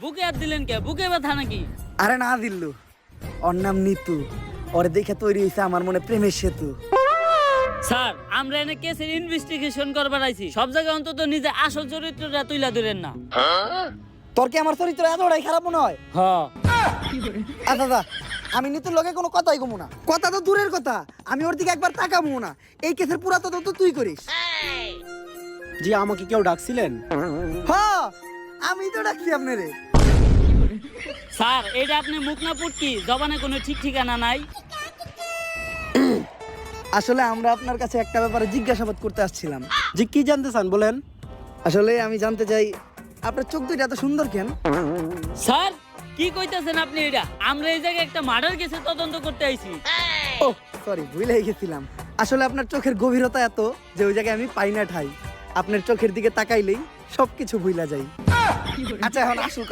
বুকে হাত দিলেন কে? বুকে ব্যথা নাকি? আরে না দিল্লু, ওর নাম নিতু। ওরে দেখে তৈরি হয়েছে আমার মনে প্রেমের সেতু। স্যার, আমরা এনে কেসের ইনভেস্টিগেশন করবার আইছি। সব জায়গায় অন্তত নিজে আসল চরিত্রটা তুইলা ধরেন না। তোর কি আমার চরিত্র এতটাই খারাপ মনে হয়? হ, আচ্ছা দাদা, আমি নিতুর লগে কোনো কথাই কমু না। কথা তো দূরের কথা, আমি ওর দিকে একবার তাকাবো না। এই কেসের পুরা তদন্ত তুই করিস। জি, আমাকে কেউ ডাকছিলেন? হ্যাঁ, আমি তো ডাকছি আপনারে। স্যার এটা আপনি মুখ না পুটকি, জবানে কোনো ঠিক ঠিকানা নাই। আসলে আমরা আপনার কাছে একটা ব্যাপারে জিজ্ঞাসাবাদ করতে আসছিলাম। জি, কি জানতে চান বলেন? আসলে আমি জানতে চাই, আপনার চোখ দুইটা এত সুন্দর কেন? স্যার কি কইতাছেন আপনি? এটা আমরা এই জায়গায় একটা মার্ডার কেসে তদন্ত করতে আইছি। ও সরি, ভুলে গেছিলাম। আসলে আপনার চোখের গভীরতা এত যে ওই জায়গায় আমি পাই না ঠাই। আপনার চোখের দিকে তাকাইলেই সবকিছু ভুলা যাই। আচ্ছা, এখন আসল